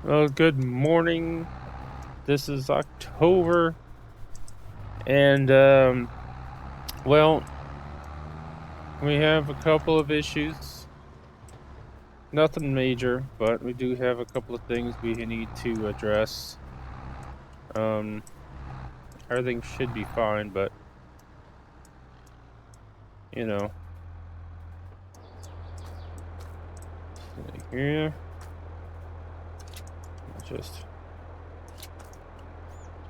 Well, good morning. This is October, and well, we have a couple of issues. Nothing major, but we do have a couple of things we need to address. Um, Everything should be fine, but you know, see here, just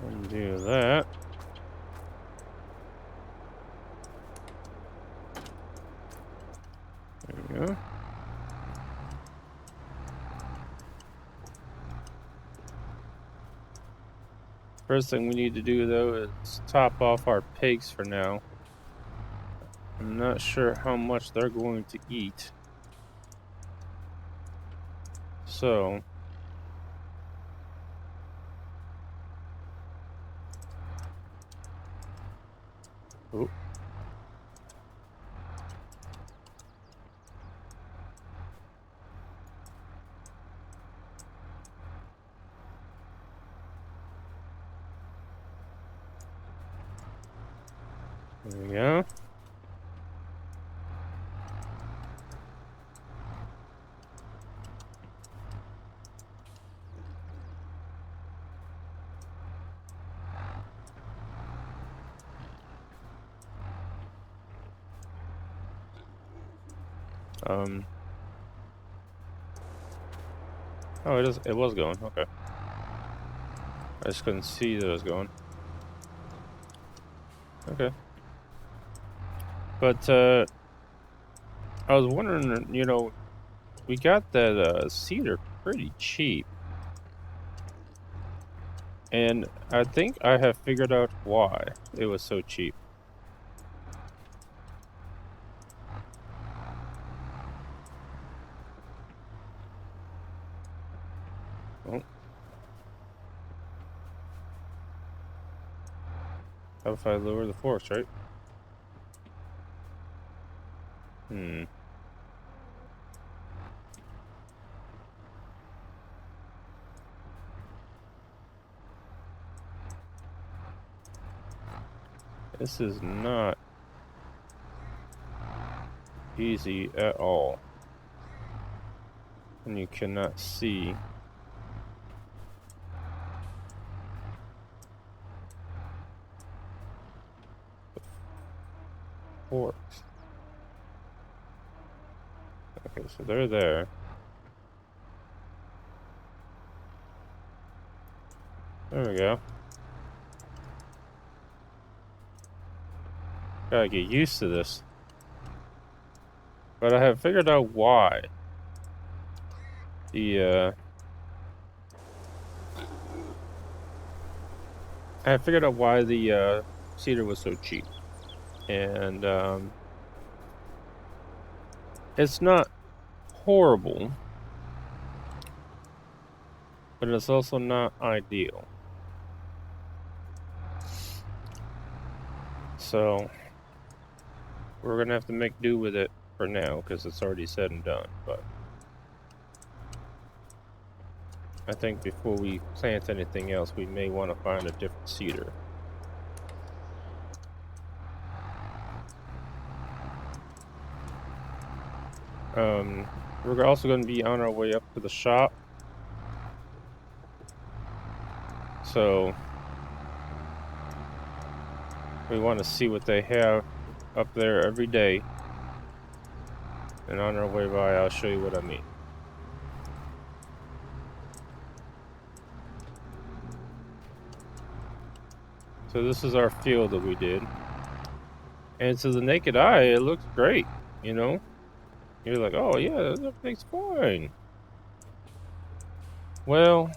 undo that. There we go. First thing we need to do though is top off our pigs for now. I'm not sure how much they're going to eat. So, oh, there we go. Oh, it was going. Okay. I just couldn't see that it was going. Okay. But, I was wondering, we got that, cedar pretty cheap. And I think I have figured out why it was so cheap. Oh. How if I lower the forks, right? Hmm. This is not easy at all. And you cannot see. Forks. Okay, so they're there. There we go. Gotta get used to this. But I have figured out why. I have figured out why the cedar was so cheap. And it's not horrible, but it's also not ideal. So we're gonna have to make do with it for now because it's already said and done. But I think before we plant anything else, we may want to find a different cedar. We're also going to be on our way up to the shop. So we want to see what they have up there every day. And on our way by, I'll show you what I mean. So this is our field that we did. And to the naked eye, it looks great, you know? You're like, oh yeah, everything's fine. Well,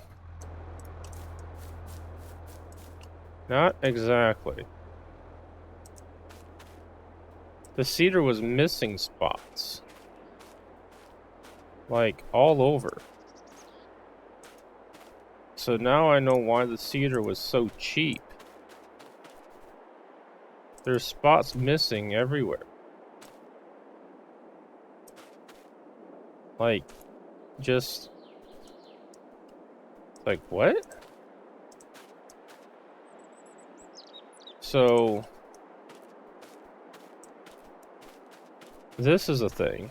not exactly. The cedar was missing spots. Like, all over. So now I know why the cedar was so cheap. There's spots missing everywhere. Like, just It's like, what? So this is a thing.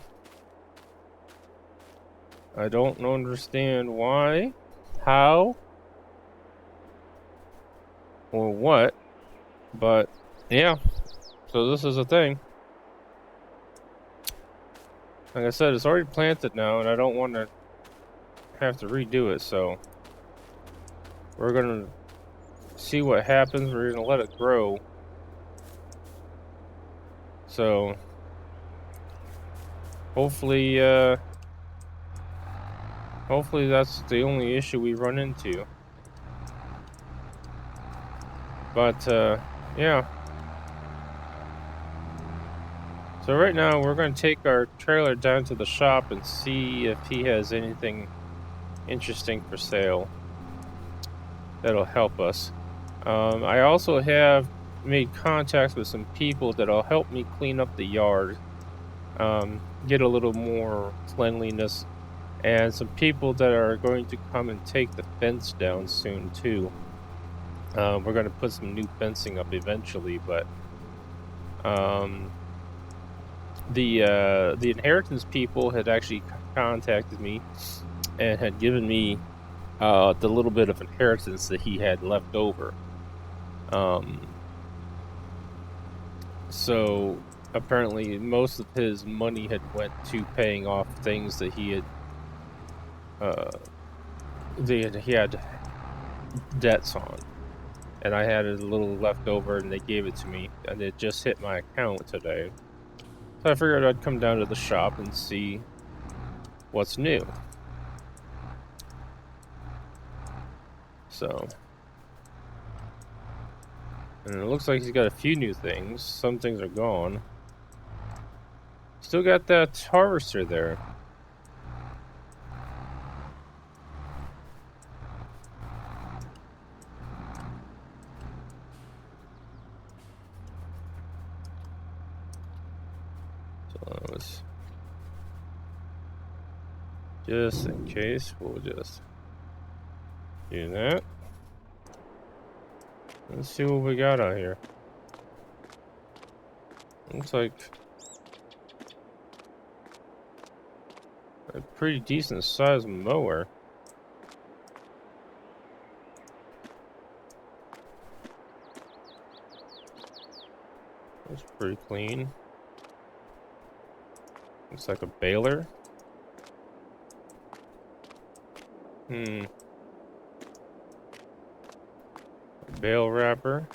I don't understand why, how, or what, but yeah, so this is a thing. Like I said, it's already planted now, and I don't want to have to redo it, so we're gonna see what happens. We're gonna let it grow. So hopefully that's the only issue we run into. But yeah. So right now we're going to take our trailer down to the shop and see if he has anything interesting for sale that'll help us. I also have made contacts with some people that'll help me clean up the yard, get a little more cleanliness, and some people that are going to come and take the fence down soon too. We're going to put some new fencing up eventually, but the inheritance people had actually contacted me and had given me the little bit of inheritance that he had left over. So apparently most of his money had went to paying off things that he had debts on, and I had a little left over, and they gave it to me, and it just hit my account today. So I figured I'd come down to the shop and see what's new. So, and it looks like he's got a few new things. Some things are gone. Still got that harvester there. So let's, just in case, we'll just do that. Let's see what we got out here. Looks like a pretty decent sized mower. That's pretty clean. Looks like a baler. A bale wrapper.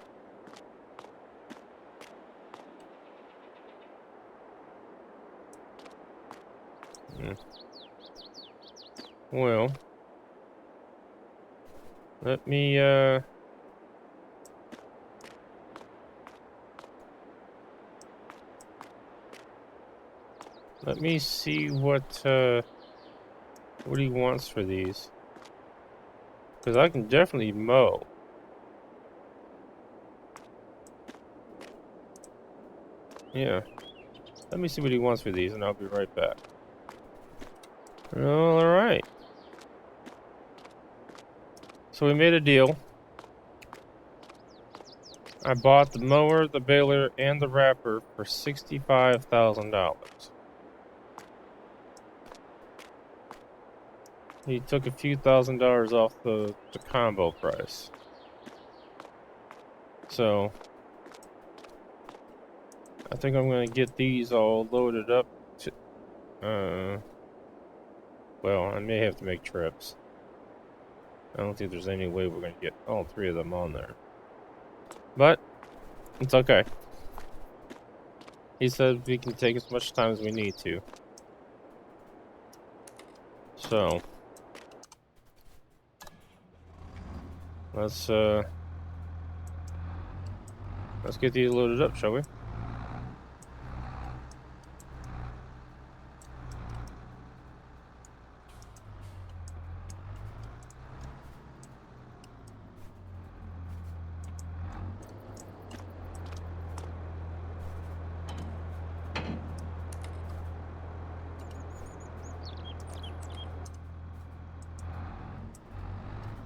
Well, let me see what he wants for these, because I can definitely mow. Yeah, let me see what he wants for these, and I'll be right back. All right. So we made a deal. I bought the mower, the baler, and the wrapper for $65,000. He took a few $1,000s off the combo price. So I think I'm gonna get these all loaded up to, well, I may have to make trips. I don't think there's any way we're gonna get all three of them on there. But it's okay. He said we can take as much time as we need to. So let's get these loaded up, shall we?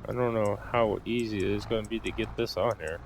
I don't know how easy it is going to be to get this on here.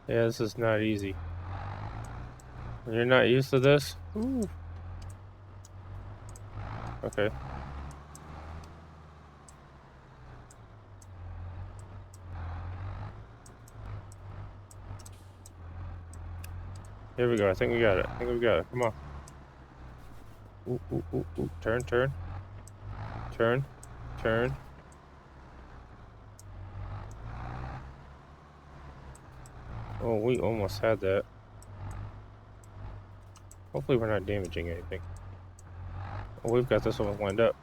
Yeah, this is not easy. You're not used to this? Ooh. Okay. Here we go. I think we got it. I think we got it. Come on. Ooh, ooh, ooh, ooh. Turn, turn. Turn. Turn. Oh, we almost had that. Hopefully we're not damaging anything. Oh, we've got this one lined up.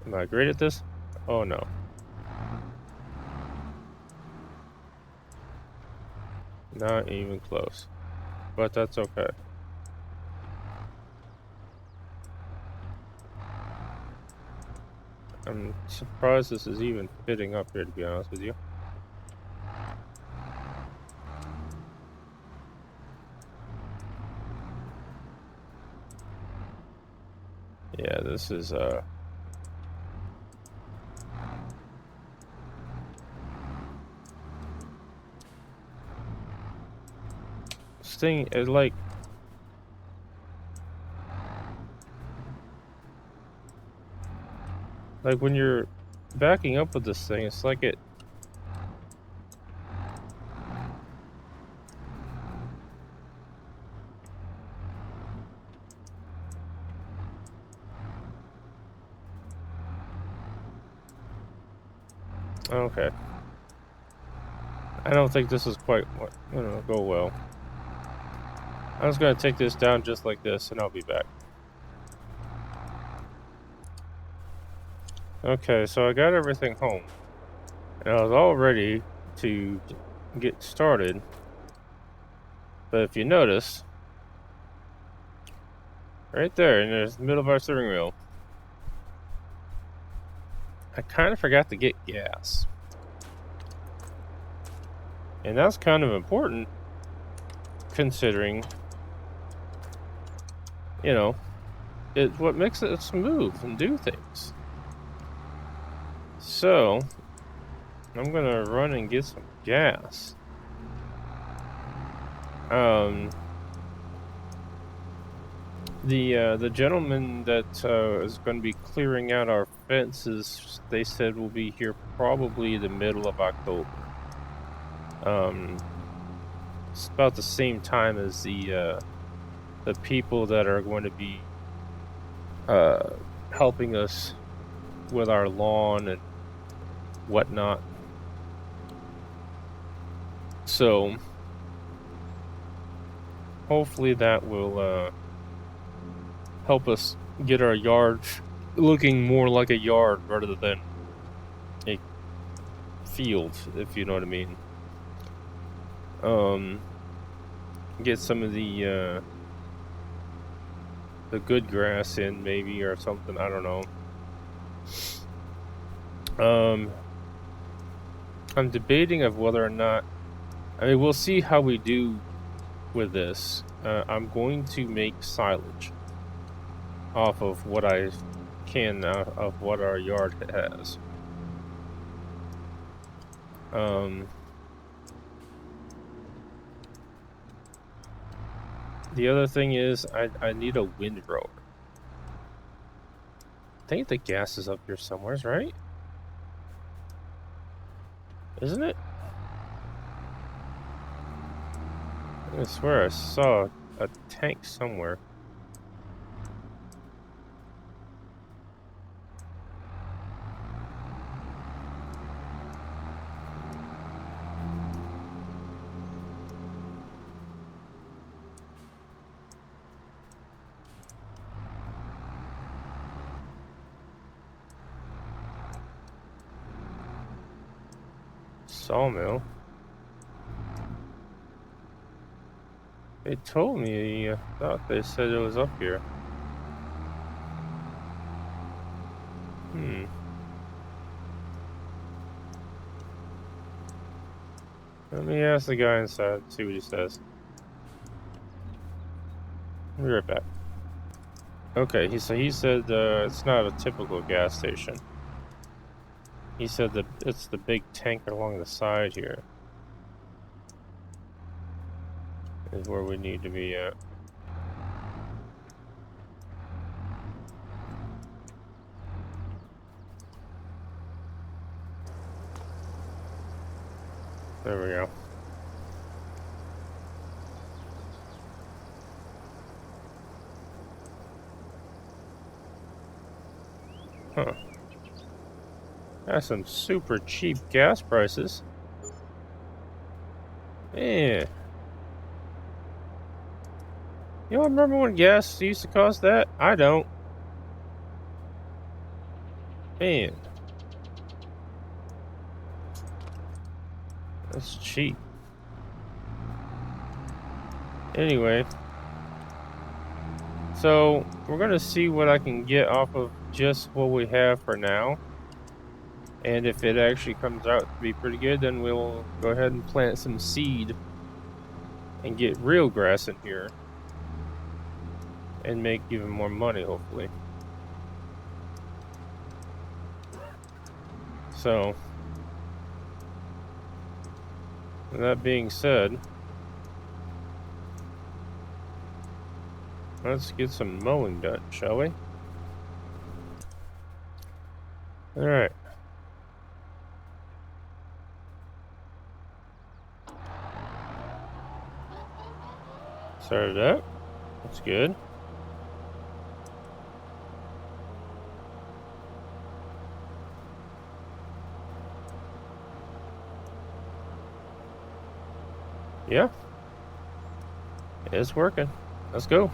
Am I great at this? Oh, no. Not even close. But that's okay. I'm surprised this is even fitting up here, to be honest with you. Yeah, this is, this thing is like... Like, when you're backing up with this thing, it's like it... Okay. I don't think this is quite gonna go well. I'm just gonna take this down just like this, and I'll be back. Okay, so I got everything home. And I was all ready to get started. But if you notice, right there in the middle of our steering wheel, I kind of forgot to get gas. And that's kind of important, considering, you know, it's what makes it smooth and do things. So, I'm gonna run and get some gas. The gentleman that is going to be clearing out our fences, they said will be here probably the middle of October. It's about the same time as the people that are going to be helping us with our lawn and whatnot. So hopefully that will help us get our yard looking more like a yard rather than a field, if you know what I mean. Get some of the good grass in, maybe, or something. I don't know. I'm debating of whether or not... I mean, we'll see how we do with this. I'm going to make silage off of what I can of what our yard has. The other thing is I need a windrower. I think the gas is up here somewhere, right? Isn't it? I swear I saw a tank somewhere. Sawmill. They told me, I thought they said it was up here. Let me ask the guy inside, see what he says. I'll be right back. Okay, he said it's not a typical gas station. He said that it's the big tank along the side here is where we need to be at. There we go. Huh. That's some super cheap gas prices. Yeah. You don't remember when gas used to cost that? I don't. Man. That's cheap. Anyway. So, we're going to see what I can get off of just what we have for now. And if it actually comes out to be pretty good, then we'll go ahead and plant some seed and get real grass in here and make even more money, hopefully. So, that being said, let's get some mowing done, shall we? Alright. Started up. That's good. Yeah. It's working. Let's go.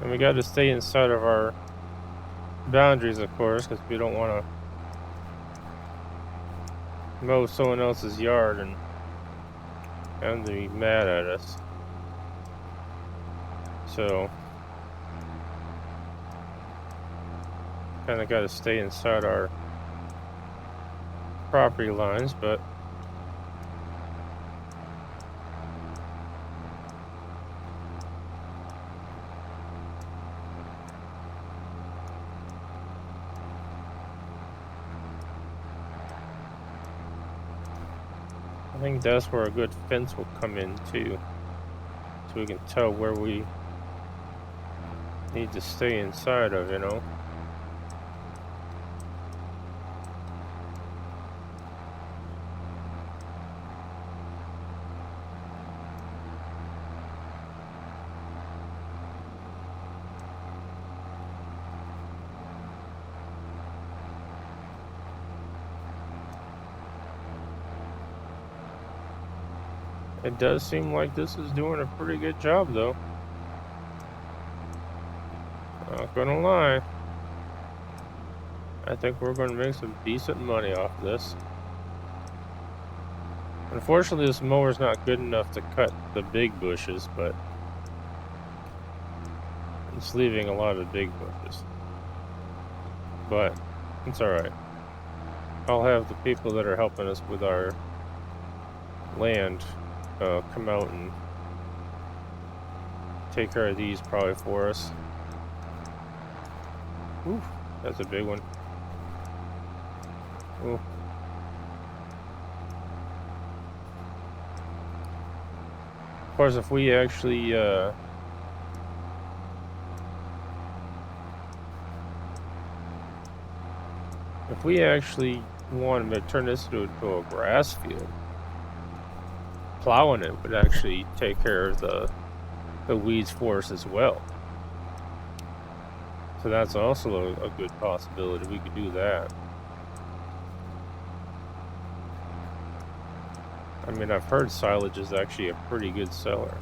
And we got to stay inside of our boundaries, of course, because we don't want to mow someone else's yard and have them be mad at us. So, kind of got to stay inside our property lines, but I think that's where a good fence will come in too, so we can tell where we need to stay inside of, you know. It does seem like this is doing a pretty good job, though. Not gonna lie. I think we're gonna make some decent money off of this. Unfortunately, this mower's not good enough to cut the big bushes, but It's leaving a lot of big bushes. But it's alright. I'll have the people that are helping us with our land come out and take care of these probably for us. Ooh, that's a big one. Ooh. Of course, if we actually wanted to turn this into a grass field, plowing it would actually take care of the weeds for us as well. So that's also a good possibility. We could do that. I mean, I've heard silage is actually a pretty good seller.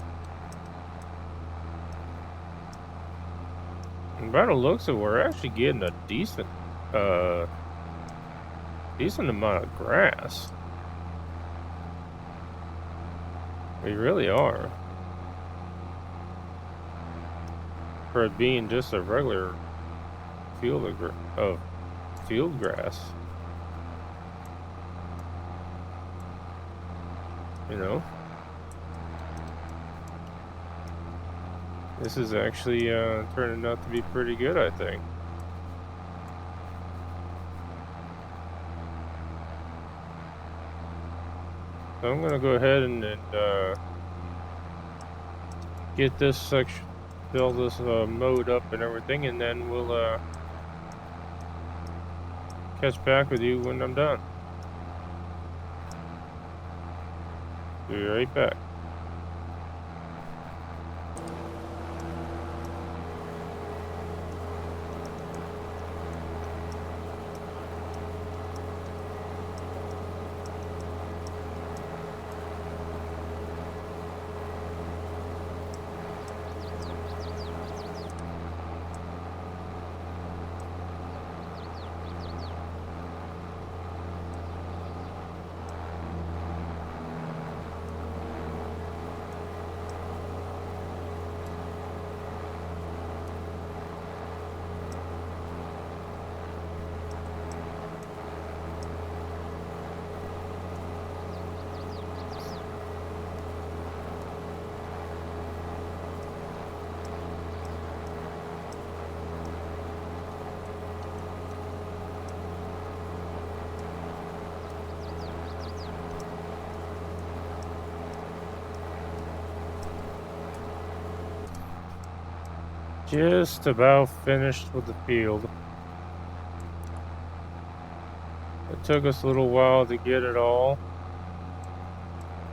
And by the looks of it, we're actually getting a decent amount of grass. We really are. For it being just a regular field of field grass. You know? This is actually turning out to be pretty good, I think. So I'm gonna go ahead and get this section, all this mowed up and everything, and then we'll catch back with you when I'm done. Be right back. Just about finished with the field. It took us a little while to get it all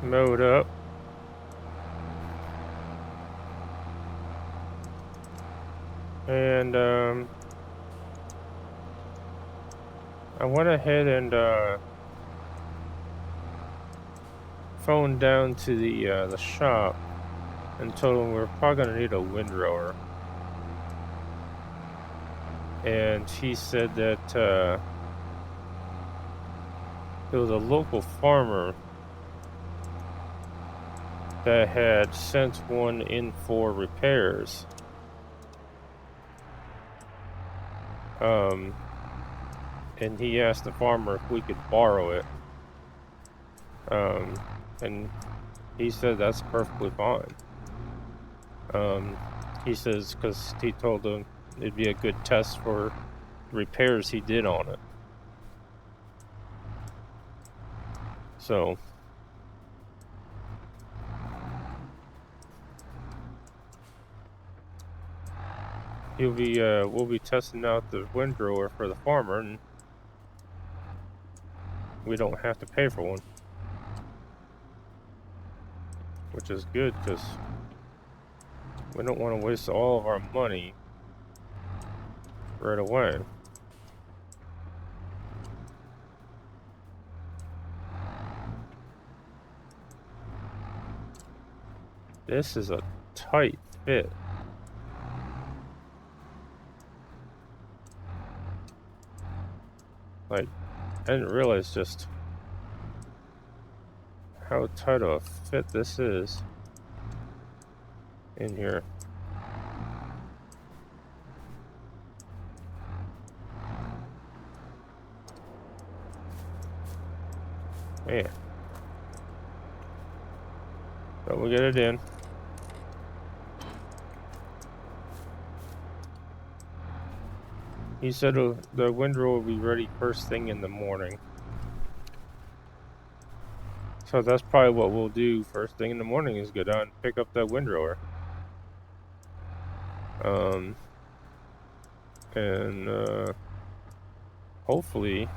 mowed up. And I went ahead and phoned down to the shop and told them we were probably gonna need a windrower. And he said that there was a local farmer that had sent one in for repairs. And he asked the farmer if we could borrow it. And he said that's perfectly fine. He says, because he told him it'd be a good test for repairs he did on it. So we'll be testing out the windrower for the farmer, and we don't have to pay for one, which is good because we don't want to waste all of our money right away. This is a tight fit. Like, I didn't realize just how tight of a fit this is in here. Man. But we'll get it in. He said the windrow will be ready first thing in the morning. So that's probably what we'll do first thing in the morning is go down and pick up that windrower. And hopefully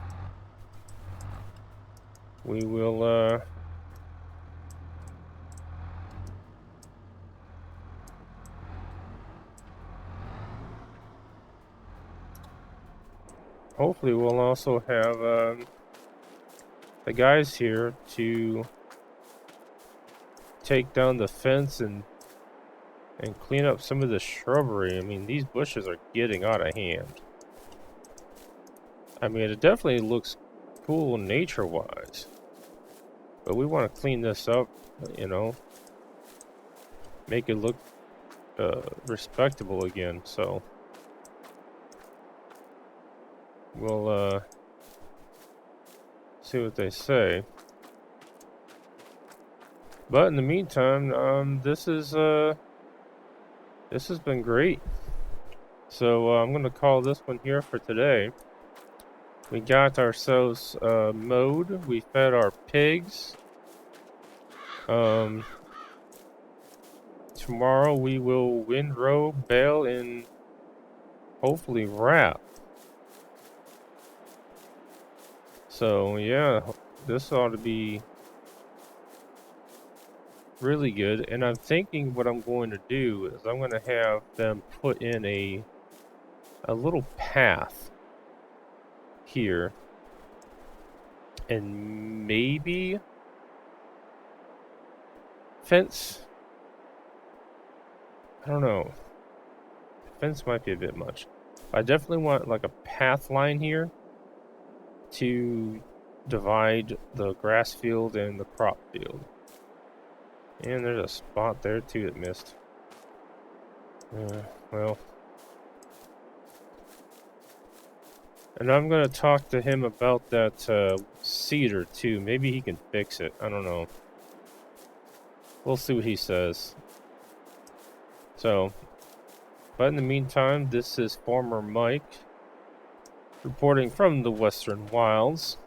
we will hopefully we'll also have the guys here to take down the fence and clean up some of the shrubbery. I mean, these bushes are getting out of hand. I mean, it definitely looks cool nature-wise. But we want to clean this up, you know. Make it look respectable again, so we'll see what they say. But in the meantime, this has been great. So I'm gonna call this one here for today. We got ourselves mowed. We fed our pigs. Tomorrow we will windrow, bale, and hopefully wrap. So yeah, this ought to be really good. And I'm thinking what I'm going to do is I'm going to have them put in a little path here, and maybe fence. I don't know. Fence might be a bit much. I definitely want like a path line here to divide the grass field and the crop field. And there's a spot there too that missed. Well. And I'm gonna talk to him about that cedar too. Maybe he can fix it. I don't know. We'll see what he says. So, but in the meantime, this is Farmer Mike reporting from the Western Wilds.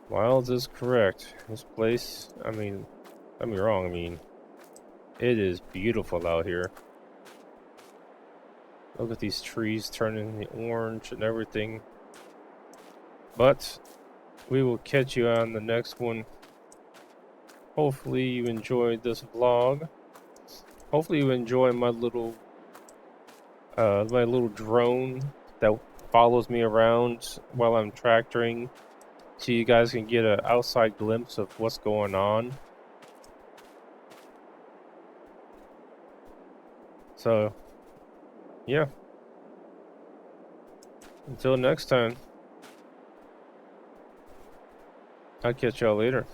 Wilds is correct. This place, I mean, don't get me wrong, I mean, it is beautiful out here. Look at these trees turning the orange and everything. But we will catch you on the next one. Hopefully you enjoyed this vlog. Hopefully you enjoy my little drone that follows me around while I'm tractoring, so you guys can get an outside glimpse of what's going on. So, yeah. Until next time, I'll catch y'all later.